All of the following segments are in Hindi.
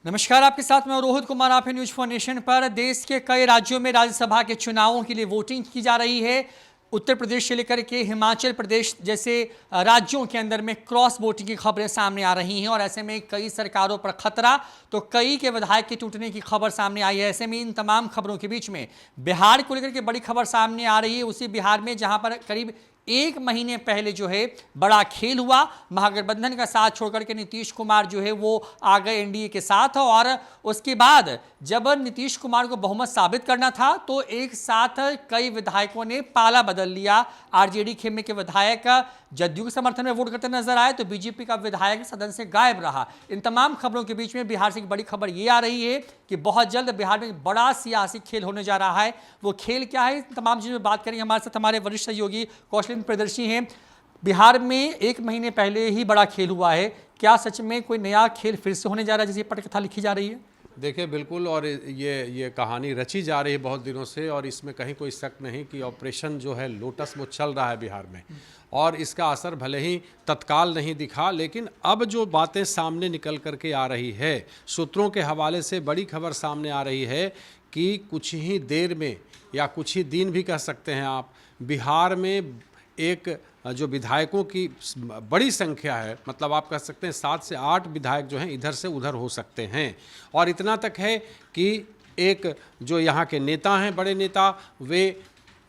नमस्कार, आपके साथ मैं रोहित कुमार। आप हैं न्यूज फॉर नेशन पर। देश के कई राज्यों में राज्यसभा के चुनावों के लिए वोटिंग की जा रही है। उत्तर प्रदेश से लेकर के हिमाचल प्रदेश जैसे राज्यों के अंदर में क्रॉस वोटिंग की खबरें सामने आ रही हैं और ऐसे में कई सरकारों पर खतरा, तो कई के विधायक के टूटने की खबर सामने आई है। ऐसे में इन तमाम खबरों के बीच में बिहार को लेकर के बड़ी खबर सामने आ रही है। उसी बिहार में जहां पर करीब एक महीने पहले जो है बड़ा खेल हुआ, महागठबंधन का साथ छोड़कर के नीतीश कुमार जो है वो आ गए एनडीए के साथ। और उसके बाद जब नीतीश कुमार को बहुमत साबित करना था तो एक साथ कई विधायकों ने पाला बदल लिया। आरजेडी खेमे के विधायक जदयू के समर्थन में वोट करते नजर आए तो बीजेपी का विधायक सदन से गायब रहा। इन तमाम खबरों के बीच में बिहार से एक बड़ी खबर ये आ रही है कि बहुत जल्द बिहार में बड़ा सियासी खेल होने जा रहा है। वो खेल क्या है, तमाम चीजों में बात करेंगे। हमारे साथ हमारे वरिष्ठ सहयोगी कौशलेंद्र प्रियदर्शी हैं। बिहार में एक महीने पहले ही बड़ा खेल हुआ है, क्या सच में कोई नया खेल फिर से होने जा रहा है, जैसे पटकथा लिखी जा रही है? देखिए बिल्कुल, और ये कहानी रची जा रही है बहुत दिनों से, और इसमें कहीं कोई शक नहीं कि ऑपरेशन जो है लोटस वो चल रहा है बिहार में, और इसका असर भले ही तत्काल नहीं दिखा, लेकिन अब जो बातें सामने निकल करके आ रही है, सूत्रों के हवाले से बड़ी खबर सामने आ रही है कि कुछ ही देर में या कुछ ही दिन भी कह सकते हैं आप, बिहार में एक जो विधायकों की बड़ी संख्या है, मतलब आप कह सकते हैं 7 से 8 विधायक जो हैं इधर से उधर हो सकते हैं। और इतना तक है कि एक जो यहाँ के नेता हैं, बड़े नेता, वे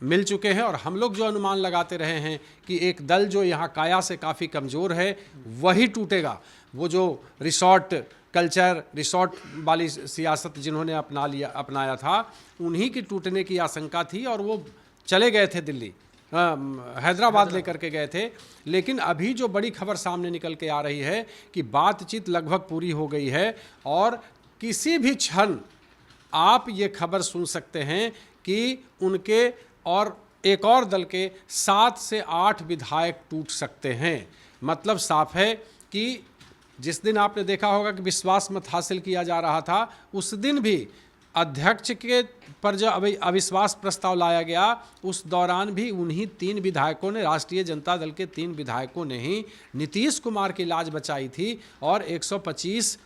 मिल चुके हैं। और हम लोग जो अनुमान लगाते रहे हैं कि एक दल जो यहाँ काया से काफ़ी कमज़ोर है वही टूटेगा। वो जो रिसॉर्ट कल्चर, रिसॉर्ट वाली सियासत जिन्होंने अपनाया था, उन्हीं की टूटने की आशंका थी और वो चले गए थे दिल्ली, हैदराबाद लेकर के गए थे। लेकिन अभी जो बड़ी खबर सामने निकल के आ रही है कि बातचीत लगभग पूरी हो गई है और किसी भी क्षण आप ये खबर सुन सकते हैं कि उनके और एक और दल के 7 से 8 विधायक टूट सकते हैं। मतलब साफ है कि जिस दिन आपने देखा होगा कि विश्वास मत हासिल किया जा रहा था, उस दिन भी अध्यक्ष के पर जो अविश्वास प्रस्ताव लाया गया, उस दौरान भी उन्हीं 3 विधायकों ने, राष्ट्रीय जनता दल के 3 विधायकों ने ही नीतीश कुमार की लाज बचाई थी और 125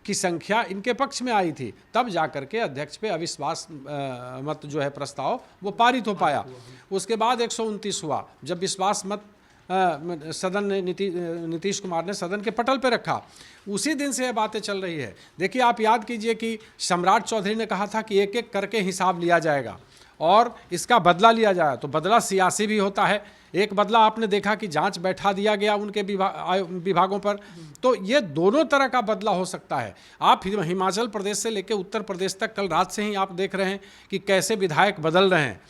की संख्या इनके पक्ष में आई थी। तब जाकर के अध्यक्ष पे अविश्वास मत जो है प्रस्ताव वो पारित हो पाया। उसके बाद 129 हुआ, जब विश्वास मत सदन ने नीतीश कुमार ने सदन के पटल पे रखा। उसी दिन से ये बातें चल रही है। देखिए, आप याद कीजिए कि सम्राट चौधरी ने कहा था कि एक एक करके हिसाब लिया जाएगा और इसका बदला लिया जाएगा। तो बदला सियासी भी होता है। एक बदला आपने देखा कि जांच बैठा दिया गया उनके विभागों पर, तो ये दोनों तरह का बदला हो सकता है। आप हिमाचल प्रदेश से लेकर उत्तर प्रदेश तक कल रात से ही आप देख रहे हैं कि कैसे विधायक बदल रहे हैं।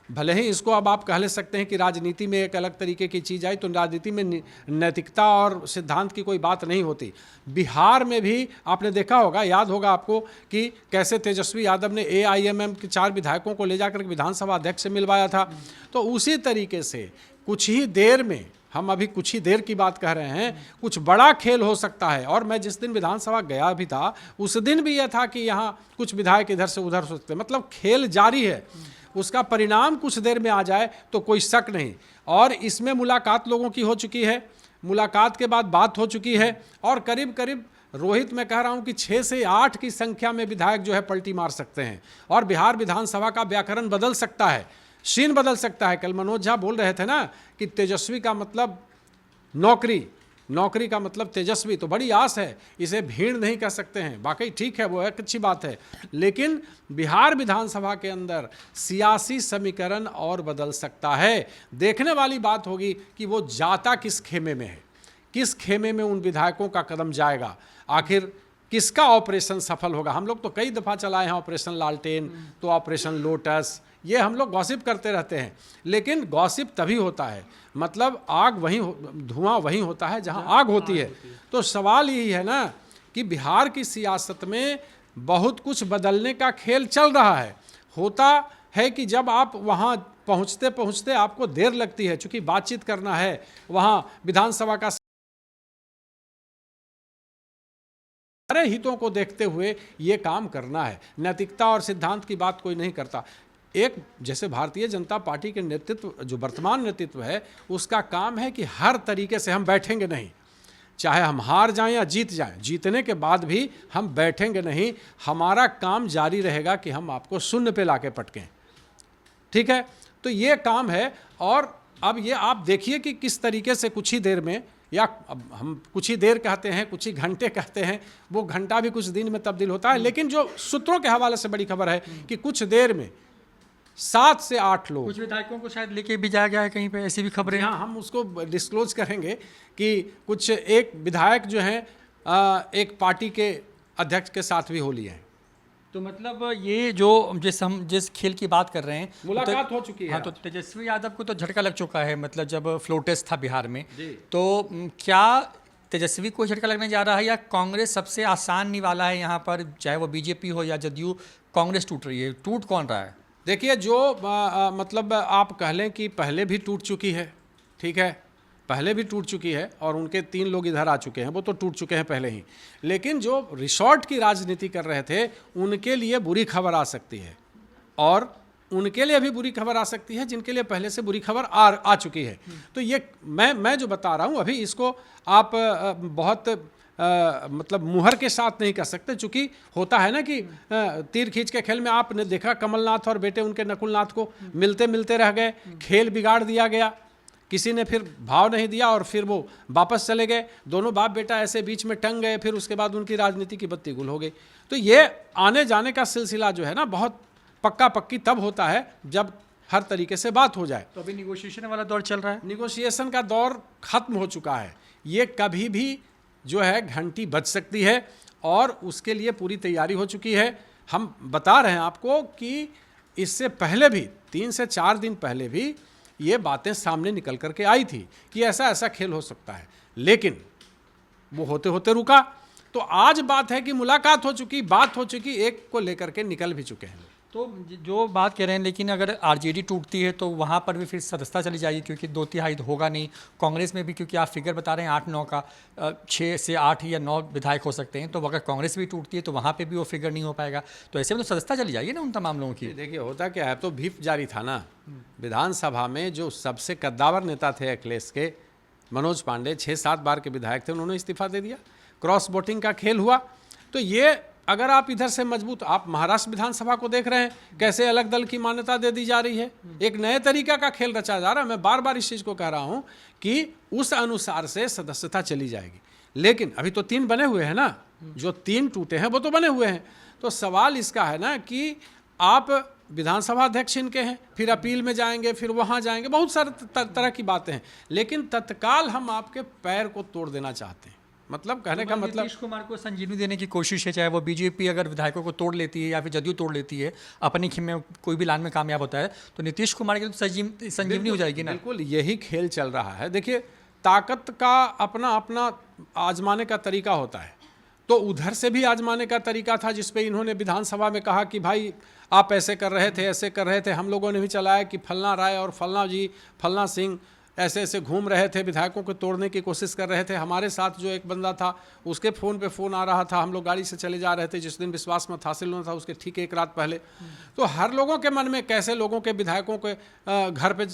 भले ही इसको अब आप कह ले सकते हैं कि राजनीति में एक अलग तरीके की चीज़ आई, तो राजनीति में नैतिकता और सिद्धांत की कोई बात नहीं होती। बिहार में भी आपने देखा होगा, याद होगा आपको कि कैसे तेजस्वी यादव ने AIMM के 4 विधायकों को ले जाकर विधानसभा अध्यक्ष से मिलवाया था। तो उसी तरीके से कुछ ही देर में, हम अभी कुछ ही देर की बात कह रहे हैं, कुछ बड़ा खेल हो सकता है। और मैं जिस दिन विधानसभा गया भी था, उस दिन भी यह था कि यहाँ कुछ विधायक इधर से उधर हो सकते हैं। मतलब खेल जारी है, उसका परिणाम कुछ देर में आ जाए तो कोई शक नहीं। और इसमें मुलाकात लोगों की हो चुकी है, मुलाकात के बाद बात हो चुकी है, और करीब करीब रोहित, मैं कह रहा हूं कि 6 से 8 की संख्या में विधायक जो है पलटी मार सकते हैं और बिहार विधानसभा का व्याकरण बदल सकता है, सीन बदल सकता है। कल मनोज झा बोल रहे थे ना कि तेजस्वी का मतलब नौकरी, नौकरी का मतलब तेजस्वी। तो बड़ी आस है, इसे भीड़ नहीं कह सकते हैं। वाकई ठीक है, वो एक अच्छी बात है। लेकिन बिहार विधानसभा के अंदर सियासी समीकरण और बदल सकता है। देखने वाली बात होगी कि वो जाता किस खेमे में है, किस खेमे में उन विधायकों का कदम जाएगा, आखिर किसका ऑपरेशन सफल होगा। हम लोग तो कई दफ़ा चलाए हैं ऑपरेशन लालटेन, तो ऑपरेशन लोटस, ये हम लोग गॉसिप करते रहते हैं। लेकिन गॉसिप तभी होता है, मतलब आग वहीं, धुआं वहीं होता है जहां आग होती है। तो सवाल यही है ना कि बिहार की सियासत में बहुत कुछ बदलने का खेल चल रहा है। होता है कि जब आप वहां पहुंचते पहुंचते आपको देर लगती है, चूंकि बातचीत करना है, वहां विधानसभा का सारे हितों को देखते हुए ये काम करना है। नैतिकता और सिद्धांत की बात कोई नहीं करता। एक जैसे भारतीय जनता पार्टी के नेतृत्व, जो वर्तमान नेतृत्व है, उसका काम है कि हर तरीके से हम बैठेंगे नहीं, चाहे हम हार जाएं या जीत जाएं, जीतने के बाद भी हम बैठेंगे नहीं, हमारा काम जारी रहेगा कि हम आपको शून्य पे लाके पटकें। ठीक है, तो ये काम है। और अब ये आप देखिए कि किस तरीके से कुछ ही देर में, या अब हम कुछ ही देर कहते हैं, कुछ ही घंटे कहते हैं, वो घंटा भी कुछ दिन में तब्दील होता है, लेकिन जो सूत्रों के हवाले से बड़ी खबर है कि कुछ देर में 7 से 8 लोग, कुछ विधायकों को शायद लेके भी जाया गया है कहीं पे, ऐसी भी खबरें। हाँ, हम उसको डिस्क्लोज करेंगे कि कुछ एक विधायक जो हैं एक पार्टी के अध्यक्ष के साथ भी हो लिए हैं। तो मतलब ये जो जिस खेल की बात कर रहे हैं, मुलाकात हो चुकी है। हाँ, तो तेजस्वी यादव को तो झटका लग चुका है, मतलब जब फ्लो टेस्ट था बिहार में, जी। तो क्या तेजस्वी को झटका लगने जा रहा है, या कांग्रेस सबसे आसान निवाला है यहाँ पर, चाहे वो बीजेपी हो या जदयू, कांग्रेस टूट रही है, टूट कौन रहा है? देखिए, जो मतलब आप कह लें कि पहले भी टूट चुकी है, ठीक है, पहले भी टूट चुकी है, और उनके 3 लोग इधर आ चुके हैं, वो तो टूट चुके हैं पहले ही। लेकिन जो रिसॉर्ट की राजनीति कर रहे थे, उनके लिए बुरी खबर आ सकती है, और उनके लिए भी बुरी खबर आ सकती है जिनके लिए पहले से बुरी खबर आ चुकी है। तो ये मैं जो बता रहा हूँ अभी, इसको आप बहुत मतलब मुहर के साथ नहीं कह सकते, चूंकि होता है ना कि तीर खींच के खेल में आपने देखा कमलनाथ और बेटे उनके नकुलनाथ को मिलते मिलते रह गए, खेल बिगाड़ दिया गया, किसी ने फिर भाव नहीं दिया और फिर वो वापस चले गए, दोनों बाप बेटा ऐसे बीच में टंग गए, फिर उसके बाद उनकी राजनीति की बत्ती गुल हो गई। तो ये आने जाने का सिलसिला जो है ना, बहुत पक्का पक्की तब होता है जब हर तरीके से बात हो जाए। तो अभी निगोशिएशन वाला दौर चल रहा है। निगोशिएशन का दौर खत्म हो चुका है, ये कभी भी जो है घंटी बज सकती है, और उसके लिए पूरी तैयारी हो चुकी है। हम बता रहे हैं आपको कि इससे पहले भी 3 से 4 दिन पहले भी ये बातें सामने निकल करके आई थी कि ऐसा ऐसा खेल हो सकता है, लेकिन वो होते होते रुका। तो आज बात है कि मुलाकात हो चुकी, बात हो चुकी, एक को लेकर के निकल भी चुके हैं। तो जो बात कह रहे हैं, लेकिन अगर आरजेडी टूटती है तो वहाँ पर भी फिर सदस्यता चली जाएगी, क्योंकि 2/3 होगा नहीं। कांग्रेस में भी, क्योंकि आप फिगर बता रहे हैं 8-9 का, 6 से 8 या 9 विधायक हो सकते हैं, तो अगर कांग्रेस भी टूटती है तो वहाँ पे भी वो फिगर नहीं हो पाएगा। तो ऐसे में तो सदस्यता चली जाएगी ना उन तमाम लोगों की। देखिए, होता क्या है, तो व्हिप जारी था ना विधानसभा में, जो सबसे कद्दावर नेता थे अखिलेश के, मनोज पांडे, 6-7 बार के विधायक थे, उन्होंने इस्तीफा दे दिया, क्रॉस वोटिंग का खेल हुआ। तो ये अगर आप इधर से मजबूत, आप महाराष्ट्र विधानसभा को देख रहे हैं कैसे अलग दल की मान्यता दे दी जा रही है, एक नए तरीका का खेल रचा जा रहा है। मैं बार बार इस चीज़ को कह रहा हूं कि उस अनुसार से सदस्यता चली जाएगी। लेकिन अभी तो 3 बने हुए हैं ना, जो 3 टूटे हैं वो तो बने हुए हैं। तो सवाल इसका है ना कि आप विधानसभा अध्यक्ष इनके हैं, फिर अपील में जाएंगे, फिर वहाँ जाएंगे, बहुत सारे तरह की बातें हैं, लेकिन तत्काल हम आपके पैर को तोड़ देना चाहते हैं। मतलब कहने का मतलब, नीतीश कुमार को संजीवनी देने की कोशिश है, चाहे वो बीजेपी अगर विधायकों को तोड़ लेती है या फिर जदयू तोड़ लेती है, अपनी खिम में कोई भी लान में कामयाब होता है, तो नीतीश कुमार की तो संजीवनी हो जाएगी ना। बिल्कुल यही खेल चल रहा है। देखिए, ताकत का अपना अपना आजमाने का तरीका होता है, तो उधर से भी आजमाने का तरीका था, जिसपे इन्होंने विधानसभा में कहा कि भाई आप ऐसे कर रहे थे, ऐसे कर रहे थे, हम लोगों ने भी चलाया कि फलना राय और फलना जी, फलना सिंह ऐसे ऐसे घूम रहे थे, विधायकों को तोड़ने की कोशिश कर रहे थे। हमारे साथ जो एक बंदा था, उसके फ़ोन पे फ़ोन आ रहा था, हम लोग गाड़ी से चले जा रहे थे, जिस दिन विश्वास मत हासिल होना था उसके ठीक 1 रात पहले। तो हर लोगों के मन में कैसे लोगों के विधायकों के घर पे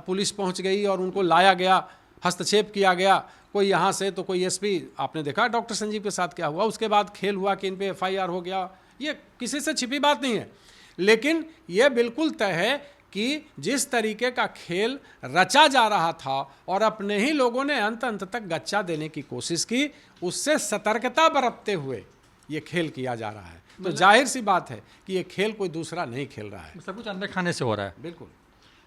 पुलिस पहुंच गई और उनको लाया गया, हस्तक्षेप किया गया, कोई यहाँ से तो कोई एसपी, आपने देखा डॉक्टर संजीव के साथ क्या हुआ, उसके बाद खेल हुआ कि इन पे FIR हो गया। ये किसी से छिपी बात नहीं है, लेकिन ये बिल्कुल तय है कि जिस तरीके का खेल रचा जा रहा था और अपने ही लोगों ने अंत तक गच्चा देने की कोशिश की, उससे सतर्कता बरतते हुए ये खेल किया जा रहा है। तो जाहिर सी बात है कि ये खेल कोई दूसरा नहीं खेल रहा है, सब कुछ अंदर खाने से हो रहा है। बिल्कुल।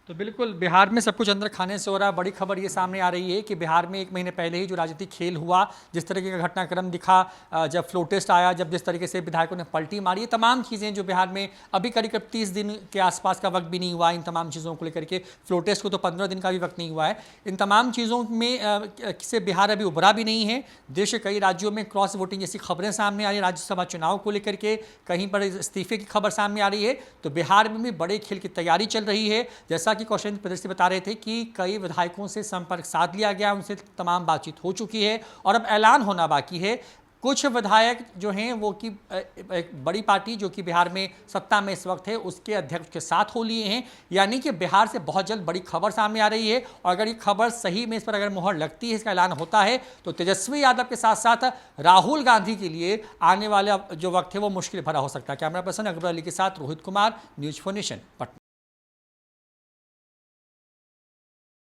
तो बिल्कुल बिहार में सब कुछ अंदर खाने से हो रहा है। बड़ी खबर ये सामने आ रही है कि बिहार में 1 महीने पहले ही जो राजनीतिक खेल हुआ, जिस तरीके का घटनाक्रम दिखा, जब फ्लो टेस्ट आया, जब जिस तरीके से विधायकों ने पलटी मारी, ये तमाम चीज़ें जो बिहार में अभी करीब 30 दिन के आसपास का वक्त भी नहीं हुआ इन तमाम चीज़ों को लेकर के, फ्लो टेस्ट को तो 15 दिन का भी वक्त नहीं हुआ है। इन तमाम चीज़ों में से बिहार अभी उभरा भी नहीं है। देश के कई राज्यों में क्रॉस वोटिंग जैसी खबरें सामने आ रही है, राज्यसभा चुनाव को लेकर के कहीं पर इस्तीफे की खबर सामने आ रही है। तो बिहार में भी बड़े खेल की तैयारी चल रही है। जैसा कि कौशलेंद्र प्रदेश बता रहे थे कि कई विधायकों से संपर्क साध लिया गया, उनसे तमाम बातचीत हो चुकी है और अब ऐलान होना बाकी है। कुछ विधायक जो हैं वो कि एक बड़ी पार्टी जो कि बिहार में सत्ता में इस वक्त है उसके अध्यक्ष के साथ हो लिए हैं। यानी कि बिहार से बहुत जल्द बड़ी खबर सामने आ रही है और अगर ये खबर सही में इस पर अगर मुहर लगती है, इसका ऐलान होता है, तो तेजस्वी यादव के साथ साथ राहुल गांधी के लिए आने वाला जो वक्त है वो मुश्किल भरा हो सकता है। कैमरा पर्सन अकबर अली के साथ रोहित कुमार, न्यूज़ 4 नेशन, पटना।